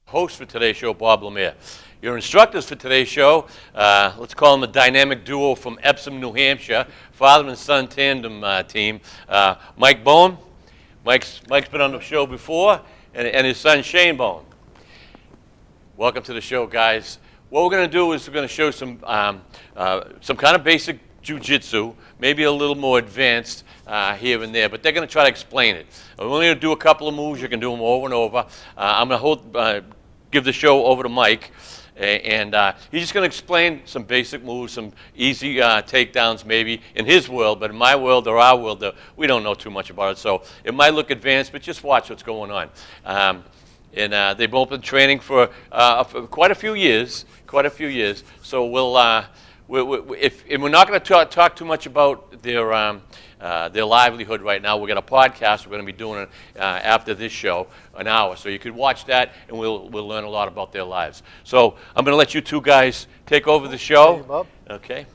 Host for today's show, Bob Lemire. Your instructors for today's show, let's call them the dynamic duo from Epsom, New Hampshire, father and son tandem team. Mike Bone. Mike's been on the show before, and his son Shane Bone. Welcome to the show, guys. What we're going to do is we're going to show some kind of basic jiu-jitsu, maybe a little more advanced here and there, but they're going to try to explain it. We're only going to do a couple of moves. You can do them over and over. I'm going to give the show over to Mike, and he's just going to explain some basic moves, some easy takedowns maybe in his world, but in my world or our world, we don't know too much about it, so it might look advanced, but just watch what's going on. And they've both been training for quite a few years, so we're not going to talk too much about their livelihood right now. We've got a podcast we're going to be doing it after this show, an hour. So you could watch that, and we'll learn a lot about their lives. So I'm going to let you two guys take over the show. Hey, Bob. Okay.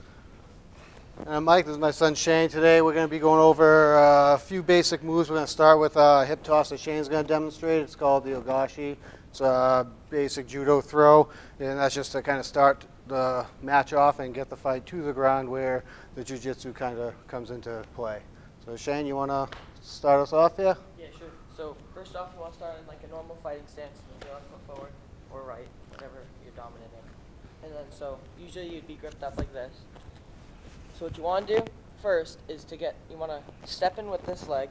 Mike, this is my son Shane. Today we're going to be going over a few basic moves. We're going to start with a hip toss that Shane's going to demonstrate. It's called the Ogashi. It's a basic judo throw, and that's just to kind of start the match off and get the fight to the ground where the jiu-jitsu kind of comes into play. So Shane, you want to start us off here? Yeah, sure. So first off, you want to start in like a normal fighting stance with your left foot forward or right, whatever you're dominant in. And then so usually you'd be gripped up like this. So what you want to do first is you want to step in with this leg,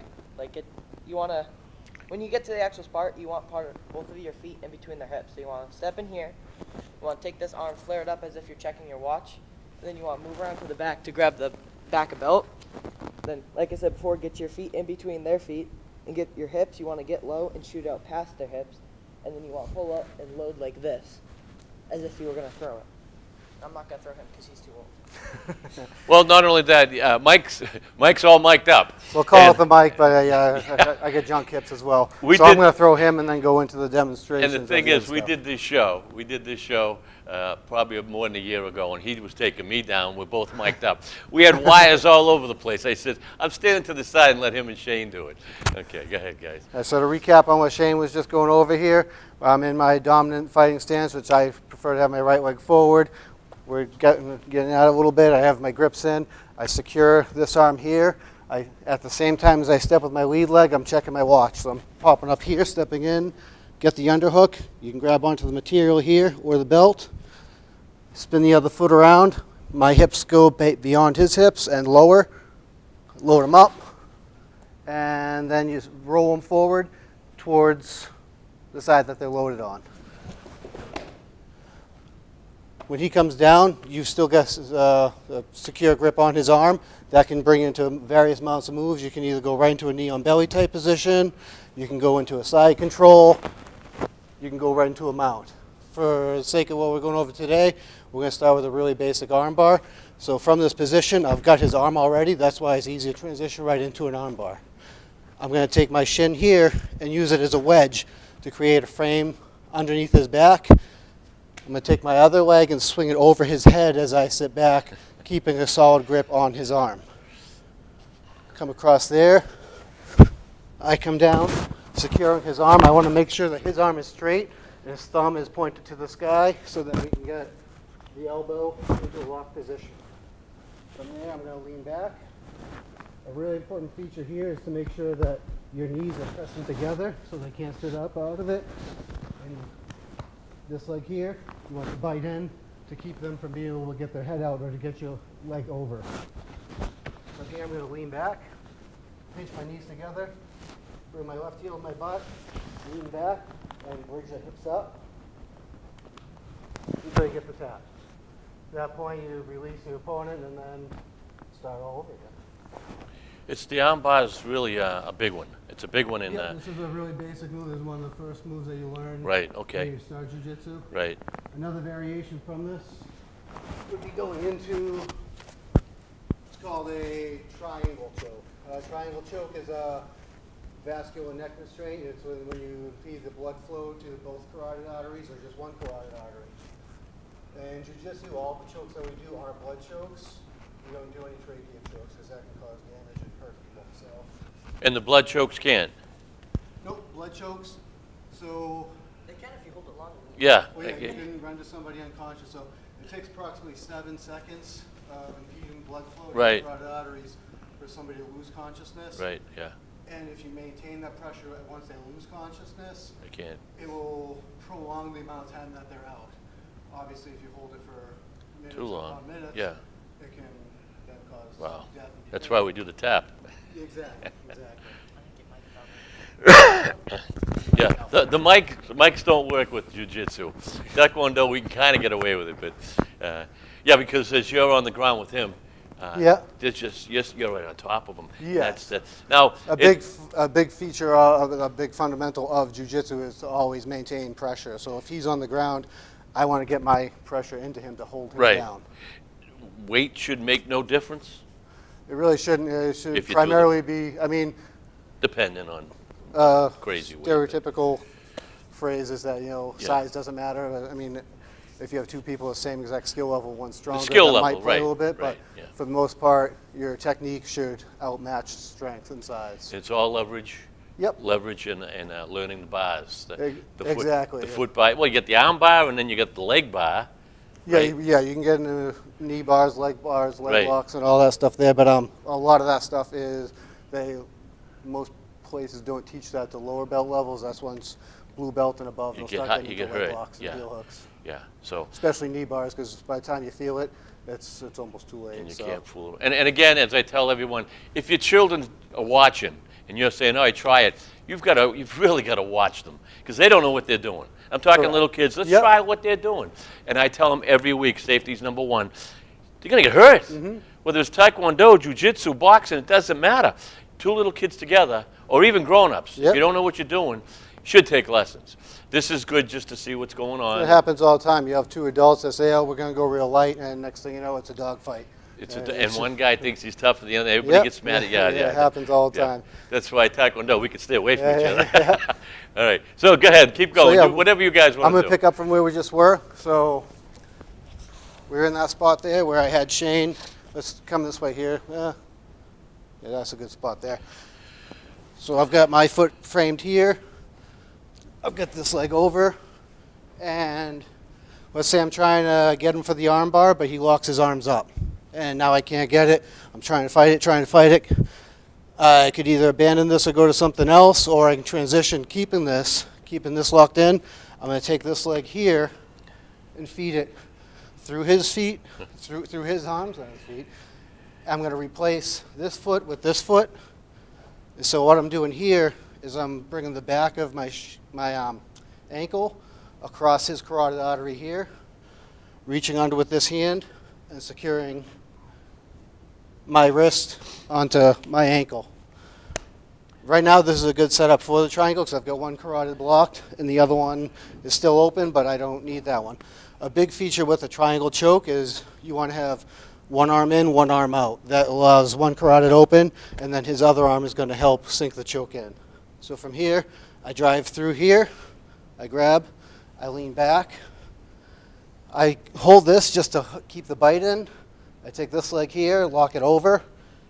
when you get to the actual spot, you want both of your feet in between their hips. So you want to step in here, you want to take this arm, flare it up as if you're checking your watch, and then you want to move around to the back to grab the back of belt. Then, like I said before, get your feet in between their feet and get your hips. You want to get low and shoot out past their hips, and then you want to pull up and load like this, as if you were going to throw it. I'm not going to throw him because he's too old. Well, not only that, Mike's all mic'd up. We'll call it the mic, but I get junk hips as well. I'm going to throw him and then go into the demonstration. And the thing is, we did this show probably more than a year ago, and he was taking me down. We're both mic'd up. We had wires all over the place. I said, I'm standing to the side and let him and Shane do it. Okay, go ahead, guys. So to recap on what Shane was just going over here, I'm in my dominant fighting stance, which I prefer to have my right leg forward. We're getting out a little bit. I have my grips in. I secure this arm here. At the same time as I step with my lead leg, I'm checking my watch. So I'm popping up here, stepping in, get the underhook. You can grab onto the material here or the belt. Spin the other foot around. My hips go beyond his hips and lower. Load them up. And then you roll them forward towards the side that they're loaded on. When he comes down, you've still got a secure grip on his arm. That can bring you into various amounts of moves. You can either go right into a knee on belly type position. You can go into a side control. You can go right into a mount. For the sake of what we're going over today, we're going to start with a really basic arm bar. So from this position, I've got his arm already. That's why it's easy to transition right into an arm bar. I'm going to take my shin here and use it as a wedge to create a frame underneath his back. I'm going to take my other leg and swing it over his head as I sit back, keeping a solid grip on his arm. Come across there. I come down, securing his arm. I want to make sure that his arm is straight and his thumb is pointed to the sky so that we can get the elbow into a lock position. From there, I'm going to lean back. A really important feature here is to make sure that your knees are pressing together so they can't sit up out of it. And this leg here, you want to bite in to keep them from being able to get their head out or to get your leg over. From here, I'm going to lean back, pinch my knees together, bring my left heel to my butt, lean back, and bridge the hips up until you get the tap. At that point, you release your opponent and then start all over again. It's the arm bar is really a big one. It's a big one in This is a really basic move. It's one of the first moves that you learn. Right, okay. When you start jiu-jitsu. Right. Another variation from this would be going into, it's called a triangle choke. Triangle choke is a vascular neck restraint. It's when you impede the blood flow to both carotid arteries or just one carotid artery. In jiu-jitsu, all the chokes that we do aren't blood chokes. We don't do any trachea chokes because that can cause damage and hurt people. So. And the blood chokes can't? Nope, blood chokes. So They can if you hold it long enough. Yeah. Well, yeah, you can render somebody unconscious. So it takes approximately 7 seconds of impeding blood flow to Right. the carotid arteries for somebody to lose consciousness. Right, yeah. And if you maintain that pressure once they lose consciousness, I can't. it will prolong the amount of time that they're out. Obviously, if you hold it for minutes Too long. upon minutes, Yeah. it can then cause Wow. death. and That's why we do the tap. Exactly, exactly. Yeah, the mics don't work with jiu-jitsu. Taekwondo, we can kind of get away with it, but yeah, because as you're on the ground with him, Yeah. there's just you're right on top of him. Yes. Now, A big feature, a big fundamental of jiu-jitsu is to always maintain pressure. So if he's on the ground, I want to get my pressure into him to hold him Right. down. weight should make no difference, It really shouldn't. It should If you do primarily be, I mean, depending on crazy weight. stereotypical phrase is that, Yeah. size doesn't matter. I mean, if you have two people the same exact skill level, one stronger, skill that level, might play right, a little bit, right, but yeah. for the most part, your technique should outmatch strength and size. It's all leverage. Yep. Leverage and learning the bars. Exactly, The yeah. foot bar. Well, you get the arm bar and then you get the leg bar. Yeah, right? you can get into knee bars, leg Right. locks, and all that stuff there. But a lot of that stuff is most places don't teach that to lower belt levels. That's once blue belt and above. You They'll get start hurt- getting you into get leg hurt, locks and yeah. heel hooks, Yeah. So. especially knee bars, because by the time you feel it, it's almost too late. And you so. can't fool them. And again, as I tell everyone, if your children are watching and you're saying, "All right, try it," you've really got to watch them because they don't know what they're doing. I'm talking Correct. little kids. Let's Yep. try what they're doing. And I tell them every week, safety's number one. They're gonna get hurt. Mm-hmm. Whether it's taekwondo, jiu-jitsu, boxing, it doesn't matter. Two little kids together, or even grown-ups, if Yep. you don't know what you're doing, should take lessons. This is good just to see what's going on. It happens all the time. You have two adults that say, "Oh, we're going to go real light," and next thing you know, it's a dog fight. And one guy thinks he's tougher than the other. Everybody Yep. gets mad at Yeah, it happens all the time. That's why Taekwondo, we can stay away from each Yeah, other. All right. So go ahead, keep going. yeah, Do whatever you guys I'm want going to to do. pick up from where we just were. So we're in that spot there where I had Shane. Let's come this way here. Yeah, that's a good spot there. So I've got my foot framed here. I've got this leg over. And let's say I'm trying to get him for the arm bar, but he locks his arms up. And now I can't get it. I'm trying to fight it. I could either abandon this or go to something else, or I can transition keeping this locked in. I'm going to take this leg here and feed it through his feet, through his arms and his feet. I'm going to replace this foot with this foot. And so what I'm doing here is I'm bringing the back of my ankle across his carotid artery here, reaching under with this hand and securing my wrist onto my ankle. Right now this is a good setup for the triangle because I've got one carotid blocked and the other one is still open, but I don't need that one. A big feature with a triangle choke is you want to have one arm in, one arm out. That allows one carotid open, and then his other arm is going to help sink the choke in. So from here, I drive through here, I grab, I lean back, I hold this just to keep the bite in. I take this leg here, lock it over,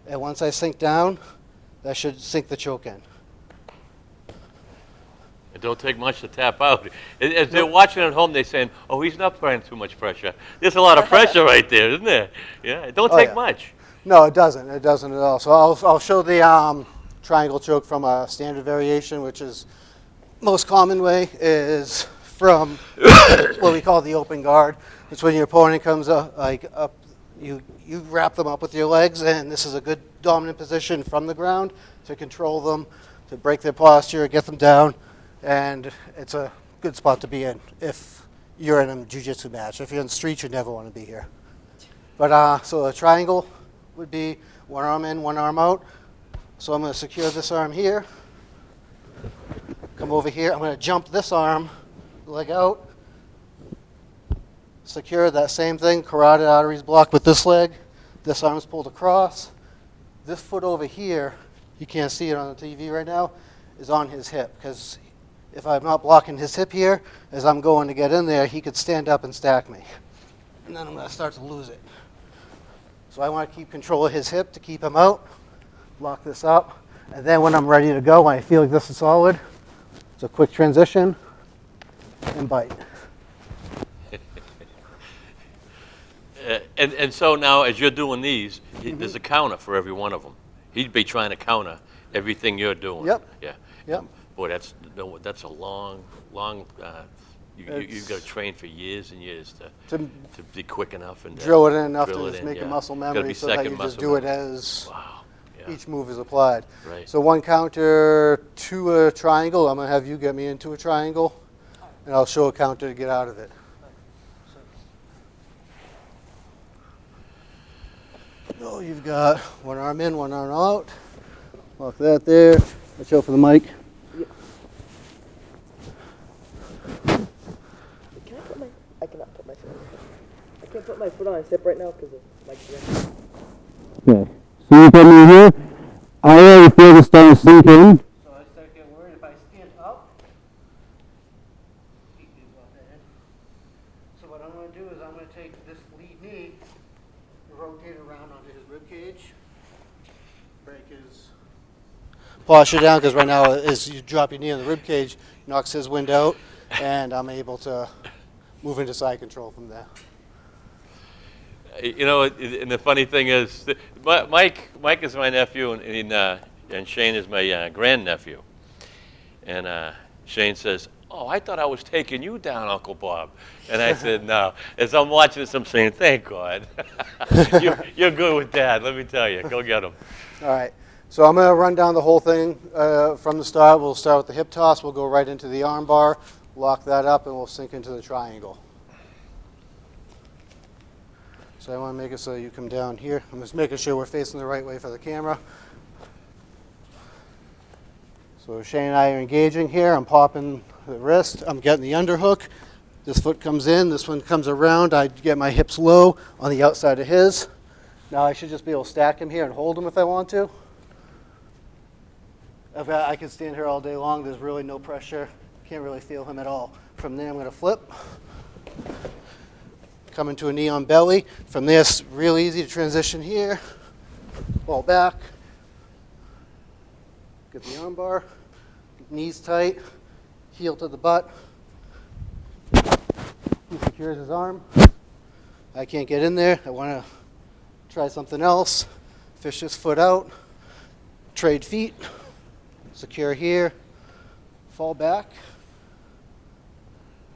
and once I sink down, that should sink the choke in. It don't take much to tap out. As they're watching at home, they're saying, "Oh, he's not applying too much pressure." There's a lot of pressure right there, isn't there? Yeah, it don't Oh, take yeah. much. No, it doesn't. It doesn't at all. So I'll show the triangle choke from a standard variation, which is most common way is from what we call the open guard. It's when your opponent comes up, you wrap them up with your legs, and this is a good dominant position from the ground to control them, to break their posture, get them down, and it's a good spot to be in if you're in a jiu-jitsu match. If you're in the street, you never want to be here. But so a triangle would be one arm in, one arm out. So I'm going to secure this arm here. Come over here. I'm going to jump this arm, leg out. Secure that same thing. Carotid arteries blocked with this leg. This arm's pulled across. This foot over here, you can't see it on the TV right now, is on his hip. Because if I'm not blocking his hip here, as I'm going to get in there, he could stand up and stack me. And then I'm going to start to lose it. So I want to keep control of his hip to keep him out. Lock this up. And then when I'm ready to go, when I feel like this is solid, it's a quick transition. and bite. And so now, as you're doing these, there's a counter for every one of them. He'd be trying to counter everything you're doing. Yep. Yeah. Yep. Boy, that's a long. You've got to train for years and years to be quick enough and Drill it in enough drill to it just in, make a yeah. muscle Gotta memory be so that second you just muscle do it memory. as Wow. Yeah. each move is applied. Right. So one counter to a triangle. I'm going to have you get me into a triangle, and I'll show a counter to get out of it. So you've got one arm in, one arm out. Lock that there. Watch out for the mic. I cannot put my foot on your hip. I can't put my foot on his hip right now because of my grip. Okay. So you put me here. I already feel the stone sink in. So I start getting worried if I stand up. So what I'm going to do is I'm going to take this lead knee and rotate it around onto his rib cage. Break his posture down, because right now as you drop your knee on the rib cage, knocks his wind out, and I'm able to move into side control from there. You know, and the funny thing is, Mike is my nephew, and Shane is my grandnephew. And Shane says, "Oh, I thought I was taking you down, Uncle Bob." And I said, "No." As I'm watching this, I'm saying, "Thank God, you're good with Dad. Let me tell you, go get him." All right. So I'm going to run down the whole thing from the start. We'll start with the hip toss. We'll go right into the arm bar, lock that up, and we'll sink into the triangle. So I want to make it so you come down here. I'm just making sure we're facing the right way for the camera. So Shane and I are engaging here. I'm popping the wrist. I'm getting the underhook. This foot comes in. This one comes around. I get my hips low on the outside of his. Now I should just be able to stack him here and hold him if I want to. I can stand here all day long. There's really no pressure. Can't really feel him at all. From there, I'm going to flip. Come into a knee on belly. From there, it's real easy to transition here. Fall back. Get the arm bar. Knees tight. Heel to the butt. He secures his arm. I can't get in there. I want to try something else. Fish this foot out. Trade feet. Secure here. Fall back.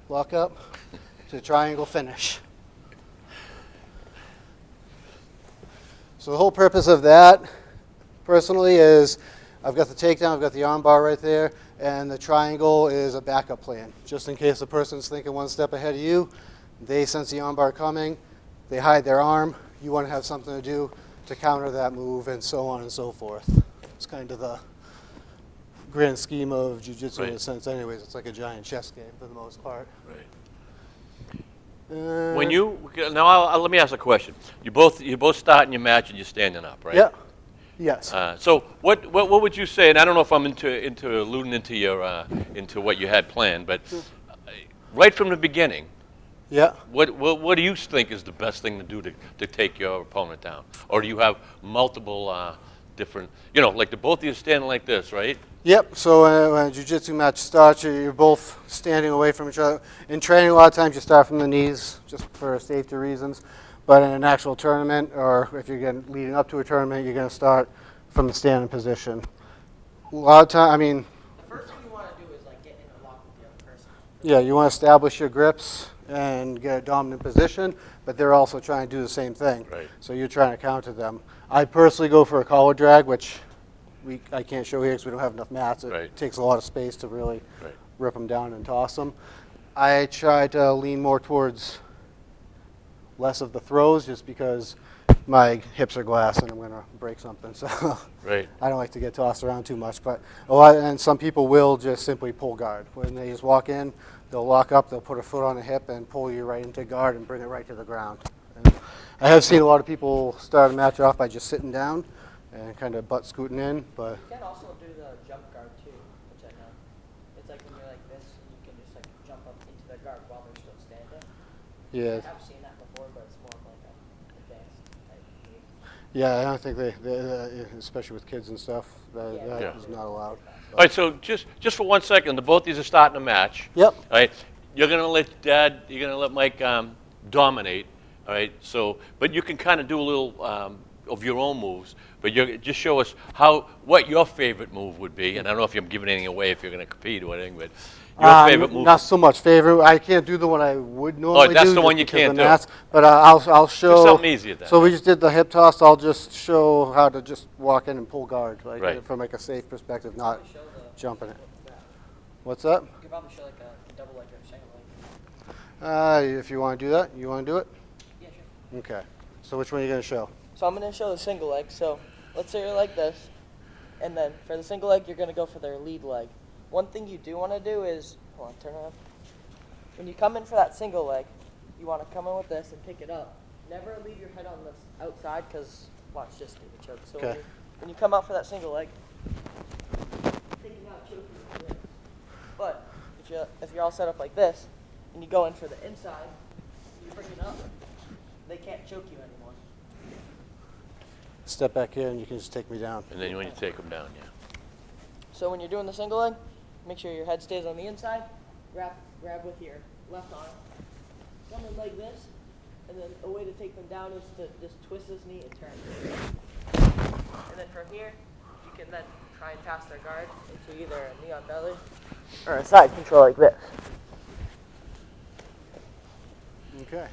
Lock up to triangle finish. So the whole purpose of that, personally, is I've got the takedown, I've got the arm bar right there, and the triangle is a backup plan. Just in case the person's thinking one step ahead of you, they sense the arm bar coming, they hide their arm, you want to have something to do to counter that move, and so on and so forth. It's kind of the grand scheme of jiu-jitsu in a sense anyways. It's like a giant chess game for the most part. Right. Uh, When you now, let me ask a question. You both starting your match and you're standing up, right? Yeah. Yes. So what would you say? And I don't know if I'm into alluding into your into what you had planned, but right from the beginning, Yeah. what do you think is the best thing to do to take your opponent down? Or do you have multiple different? You know, like both of you standing like this, right? Yep. So when a jiu-jitsu match starts, you're both standing away from each other. In training, a lot of times you start from the knees just for safety reasons. But in an actual tournament, or if you're leading up to a tournament, you're going to start from the standing position. A lot of time, I mean. The first thing you want to do is like get in a lock with the other person. Yeah, you want to establish your grips and get a dominant position, but they're also trying to do the same thing. Right. So you're trying to counter them. I personally go for a collar drag, which I can't show here because we don't have enough mats. It takes a lot of space to really rip them down and toss them. I try to lean more towards less of the throws just because my hips are glass and I'm going to break something. So I don't like to get tossed around too much. But and some people will just simply pull guard. When they just walk in, they'll lock up, they'll put a foot on a hip and pull you right into guard and bring it right to the ground. And I have seen a lot of people start a match off by just sitting down and kind of butt scooting in. But you can also do the jump guard too, which I know. It's like when you're like this, you can just like jump up into the guard while they're still standing. yeah. I have seen that before, but it's more of like an advanced type move. Yeah, I don't think they especially with kids and stuff, that is not allowed. All right, so just for 1 second, the both of you are starting a match. Yep. All right, you're gonna let Mike dominate, all right? So, but you can kind of do a little of your own moves, but just show us what your favorite move would be. And I don't know if you're giving anything away if you're gonna compete or anything, but your favorite move. Not so much favorite. I can't do the one I would normally do. That's the one you can't do. But I'll show. Do something easier then. So we just did the hip toss. I'll just show how to just walk in and pull guard, like Right. from like a safe perspective, not Show the- jumping it. that. What's up? You could probably show like a double leg or a single leg. If you want to do that, you want to do it? Yeah, sure. Okay. So which one are you going to show? So I'm going to show the single leg. So let's say you're like this, and then for the single leg, you're going to go for their lead leg. One thing you do want to do is, hold on, turn it up. When you come in for that single leg, you want to come in with this and pick it up. Never leave your head on this outside because, watch, just do the choke. So Okay. when you come out for that single leg, thinking out choke your wrist. But if you're all set up like this, and you go in for the inside, you bring it up, they can't choke you anymore. Step back here and you can just take me down. And then when you take them down, yeah. So when you're doing the single leg, make sure your head stays on the inside. Grab with your left arm. Come in like this, and then a way to take them down is to just twist this knee and turn. And then from here, you can then try and pass their guard into either a knee on belly or a side control like this. Okay.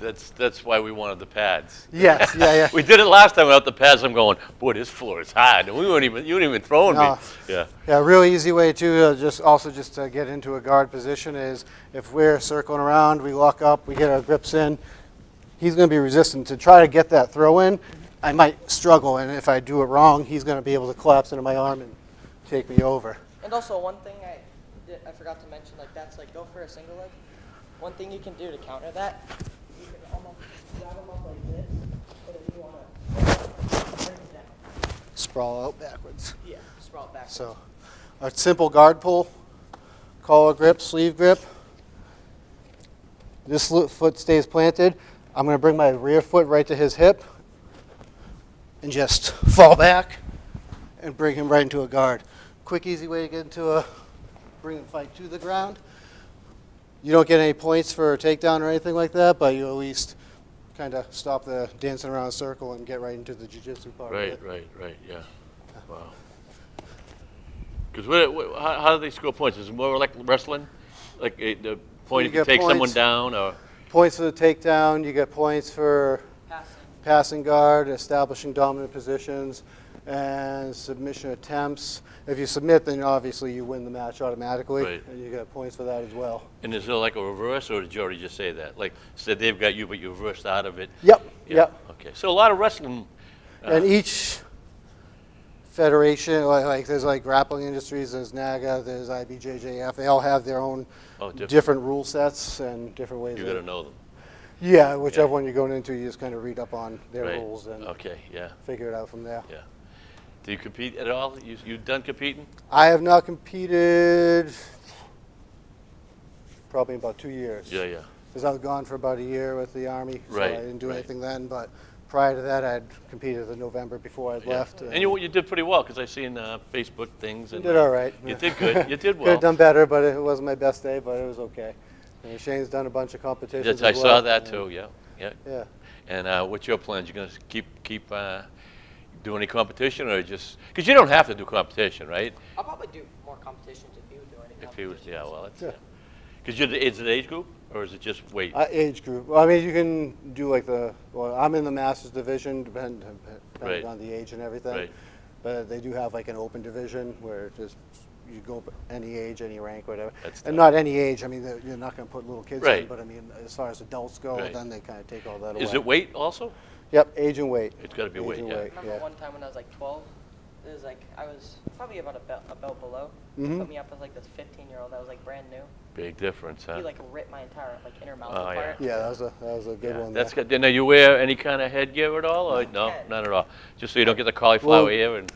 That's why we wanted the pads. Yes, yeah. We did it last time without the pads. I'm going, boy, this floor is hard. And you weren't even throwing me. No. Yeah. Yeah, a real easy way to just to get into a guard position is if we're circling around, we lock up, we get our grips in, he's going to be resistant. To try to get that throw in, I might struggle, and if I do it wrong, he's going to be able to collapse into my arm and take me over. And also one thing I forgot to mention, like that's like go for a single leg. One thing you can do to counter that, you can almost grab them up like this, and then you want to bring it down. Sprawl out backwards. Yeah, sprawl it back. So a simple guard pull, collar grip, sleeve grip. This foot stays planted. I'm going to bring my rear foot right to his hip and just fall back and bring him right into a guard. Quick, easy way to get into bring the fight to the ground. You don't get any points for a takedown or anything like that, but you at least kind of stop the dancing around a circle and get right into the jiu-jitsu part of it. Right, yeah. Wow. Because how do they score points? Is it more like wrestling? Like the point if you take someone down? Or points for the takedown, you get points for passing guard, establishing dominant positions, and submission attempts. If you submit, then obviously you win the match automatically, Right. and you get points for that as well. And is there like a reverse, or did you already just say that? Like, said they've got you, but you reversed out of it? Yep, Yeah. yep. Okay, so a lot of wrestling. And each federation, like there's like grappling industries, there's NAGA, there's IBJJF, they all have their own different rule sets and different ways. You got to know them. Yeah, whichever one you're going into, you just kind of read up on their Right. rules and Okay, yeah, figure it out from there. yeah. Do you compete at all? You done competing? I have not competed probably in about 2 years. Yeah. Because I was gone for about a year with the Army, so Right, I didn't do right. anything then. But prior to that, I'd competed in November before I'd Yeah. left. And you did pretty well, because I seen Facebook things. And did all right. You did good. You did Could well. have done better, but it wasn't my best day, but it was okay. And Shane's done a bunch of competitions Yes, as I well, saw that and- too. Yeah. Yeah. And what's your plans? You gonna keep do any competition, or just because you don't have to do competition, right? I'll probably do more competitions if you would do any If he was, competitions. yeah, well, that's Yeah. because is it age group or is it just weight? Age group. Well, I mean, you can do like I'm in the Masters division, depending Right. on the age and everything. Right. But they do have like an open division where just you go any age, any rank, whatever. That's And tough. not any age. I mean, you're not going to put little kids Right. in, but I mean, as far as adults go, Right. then they kind of take all that away. Is it weight also? Yep, age and weight. It's got to be Age weight. and Yeah. I remember one time when I was like 12, it was like I was probably about a belt below. Mhm. Put me up with like this 15-year-old that was like brand new. Big difference, huh? He like ripped my entire like inner mouth Oh, yeah. apart. Yeah, that was a good Yeah, one. that's there. good. Now you wear any kind of headgear at all? Or no, Yeah. not at all. Just so you don't get the cauliflower Well, ear and.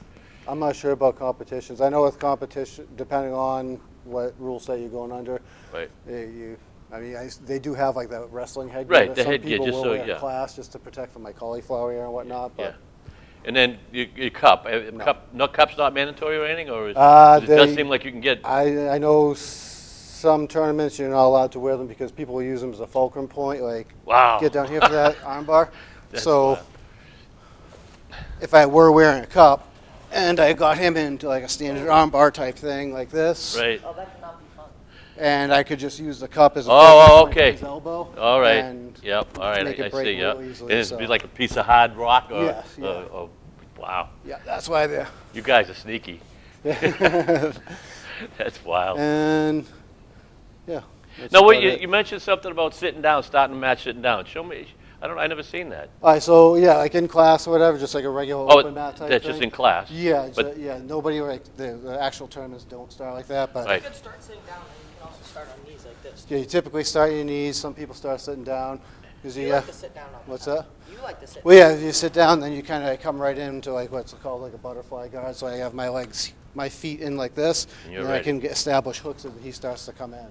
I'm not sure about competitions. I know with competition, depending on what rule set you're going under, Right. they do have like that wrestling headgear. Right, that the some headgear, people just will so- wear in yeah. class just to protect from my cauliflower ear and whatnot. Yeah. But And then your cup. Cup's not mandatory or anything, or is, 'cause it does they- seem like you can get. I know some tournaments you're not allowed to wear them because people will use them as a fulcrum point, like Wow. get down here for that arm bar. That's So wild. if I were wearing a cup and I got him into like a standard arm bar type thing like this, Right. Oh, that cannot be fun. and I could just use the cup as a Oh, fulcrum point okay. for his elbow. All right. And Yep. All right. make it I break see. Yep. real easily, And it'd so- be like a piece of hard rock. Or, Yes, yeah. or- wow. yeah, that's why they're. You guys are sneaky. That's wild. And yeah. that's Now, what about you, it. you mentioned something about sitting down, starting a match sitting down. Show me. I never seen that. All right, so yeah, like in class or whatever, just like a regular Oh, open mat type that's thing. just in class. Yeah, But- yeah. Nobody like the actual tournaments don't start like that, but Right. You could start sitting down, and you can also start on knees like this. yeah, you typically start your knees. Some people start sitting down because You you like to sit down all the What's time. that? You like to sit Well, yeah, you sit down, then you kind of come right into like what's called like a butterfly guard. So I have my legs, my feet in like this, And you're and I ready. can establish hooks as he starts to come in.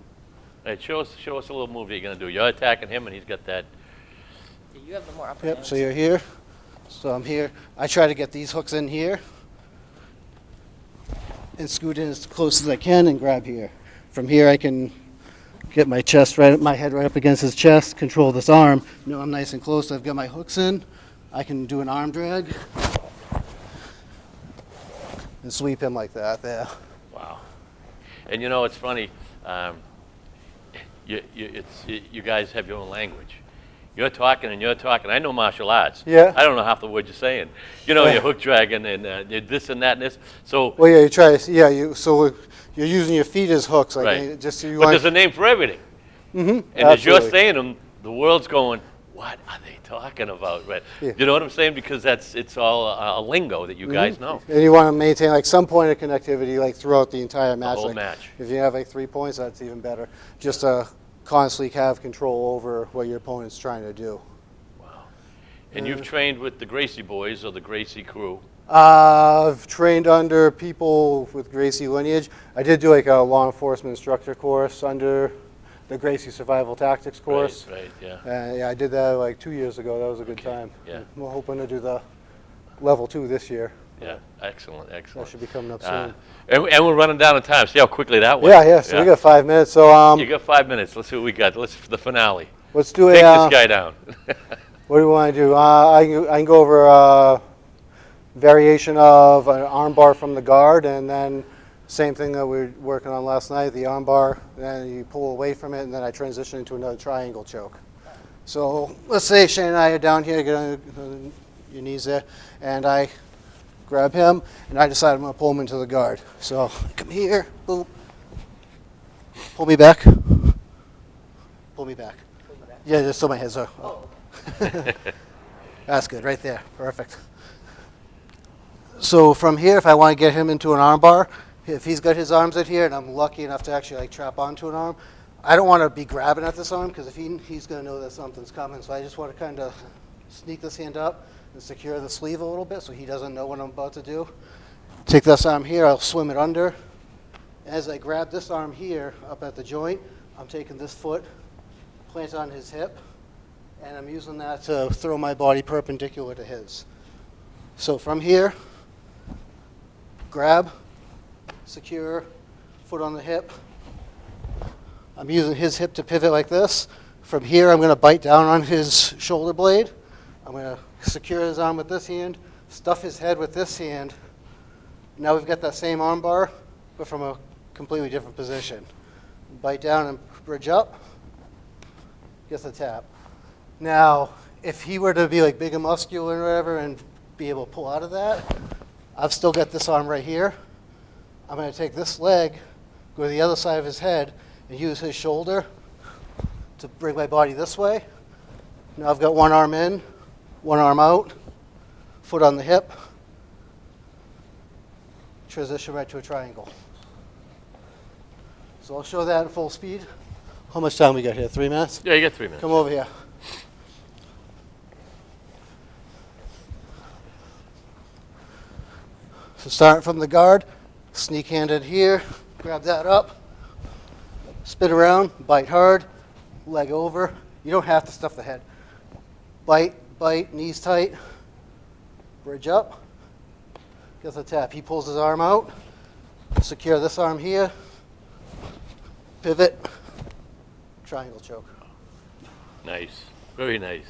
Hey, show us a little move that you're gonna do. You're attacking him, and he's got that. Yeah, you have the more upper Yep. hand. So you're here. So I'm here. I try to get these hooks in here and scoot in as close as I can and grab here. From here, I can get my chest my head right up against his chest, control this arm. You know, I'm nice and close. I've got my hooks in. I can do an arm drag and sweep him like that there. Wow. And you know, it's funny. You guys have your own language. You're talking and you're talking. I know martial arts. Yeah. I don't know half the words you're saying. You know, Yeah. you're hook dragging and this and that and this. So, Well, yeah, you try. Yeah, so you're using your feet as hooks, like right. just you But want. there's a name for everything. Mm-hmm. And as you're saying them, the world's going, what are they talking about? Right. Yeah. You know what I'm saying? Because it's all a lingo that you guys know. And you want to maintain like some point of connectivity like throughout the entire match. whole like, match. If you have like 3 points, that's even better. Just to constantly have control over what your opponent's trying to do. And you've trained with the Gracie boys or the Gracie crew. I've trained under people with Gracie lineage. I did do like a law enforcement instructor course under the Gracie Survival Tactics course. Right, yeah. Yeah, I did that like 2 years ago. That was a good time. yeah. We're hoping to do the level 2 this year. Yeah, excellent, That excellent. should be coming up soon. And we're running down on time. See how quickly that went. Yeah. So we got 5 minutes. So You got 5 minutes. Let's see what we got. Let's the finale. let's do Take a. this guy down. What do you want to do? I can go over a variation of an arm bar from the guard, and then same thing that we were working on last night, the arm bar, then you pull away from it, and then I transition into another triangle choke. So let's say Shane and I are down here, get on your knees there, and I grab him, and I decide I'm going to pull him into the guard. So come here, boop, pull me back, pull me back. Yeah, just so my head's up. Oh, That's good, right there. Perfect. So from here, if I want to get him into an arm bar, if he's got his arms in here, and I'm lucky enough to actually like trap onto an arm, I don't want to be grabbing at this arm because if he's going to know that something's coming. So I just want to kind of sneak this hand up and secure the sleeve a little bit so he doesn't know what I'm about to do. Take this arm here, I'll swim it under. As I grab this arm here up at the joint, I'm taking this foot, plant it on his hip, and I'm using that to throw my body perpendicular to his. So from here, grab, secure, foot on the hip. I'm using his hip to pivot like this. From here, I'm going to bite down on his shoulder blade. I'm going to secure his arm with this hand, stuff his head with this hand. Now we've got that same arm bar, but from a completely different position. Bite down and bridge up, get the tap. Now, if he were to be like big and muscular and whatever and be able to pull out of that, I've still got this arm right here. I'm going to take this leg, go to the other side of his head, and use his shoulder to bring my body this way. Now I've got one arm in, one arm out, foot on the hip, transition right to a triangle. So I'll show that in full speed. How much time we got here? 3 minutes? Yeah, you got 3 minutes. Come over here. So starting from the guard, sneak handed here, grab that up, spin around, bite hard, leg over. You don't have to stuff the head. Bite, knees tight, bridge up, get the tap. He pulls his arm out, secure this arm here, pivot, triangle choke. Nice. Very nice.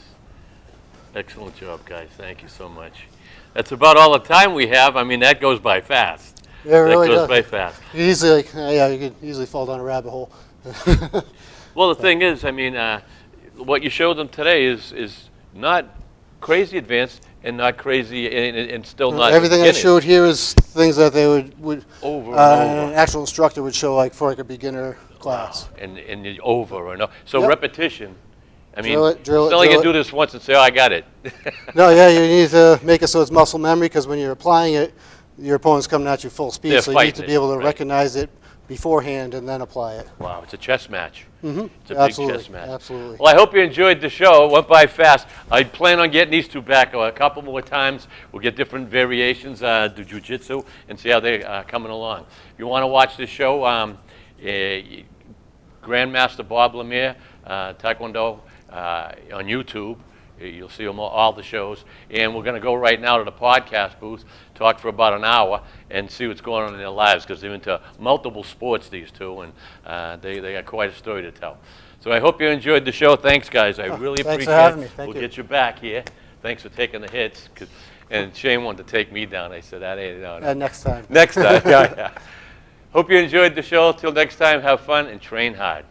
Excellent job, guys. Thank you so much. That's about all the time we have. I mean, that goes by fast. Yeah, it really that goes does. by fast. You easily, yeah, you could easily fall down a rabbit hole. Well, the thing is, I mean, what you showed them today is not crazy advanced and not crazy and still not Everything I beginning. showed here is things that they would Over and over. an actual instructor would show like for like a beginner class. And the over and over. So Yep. repetition. I mean, Drill it, drill it's it, not like you drill do it. this once and say, oh, I got it. No, yeah, you need to make it so it's muscle memory because when you're applying it, your opponent's coming at you full speed, They're so you need to fighting be it, able to right. recognize it beforehand and then apply it. Wow, it's a chess match. Mm-hmm. It's a Absolutely, big chess match. absolutely. Well, I hope you enjoyed the show. It went by fast. I plan on getting these two back a couple more times. We'll get different variations, do jiu-jitsu, and see how they're coming along. If you want to watch this show, Grandmaster Bob Lemire, Taekwondo, on YouTube. You'll see them all the shows. And we're going to go right now to the podcast booth, talk for about an hour, and see what's going on in their lives, because they're into multiple sports, these two, and they got quite a story to tell. So I hope you enjoyed the show. Thanks, guys. I really thanks appreciate for having it. me. Thank We'll you. get you back here. Thanks for taking the hits. And Shane wanted to take me down. I said, that ain't no. Next time. Next time, yeah. Hope you enjoyed the show. Till next time, have fun and train hard.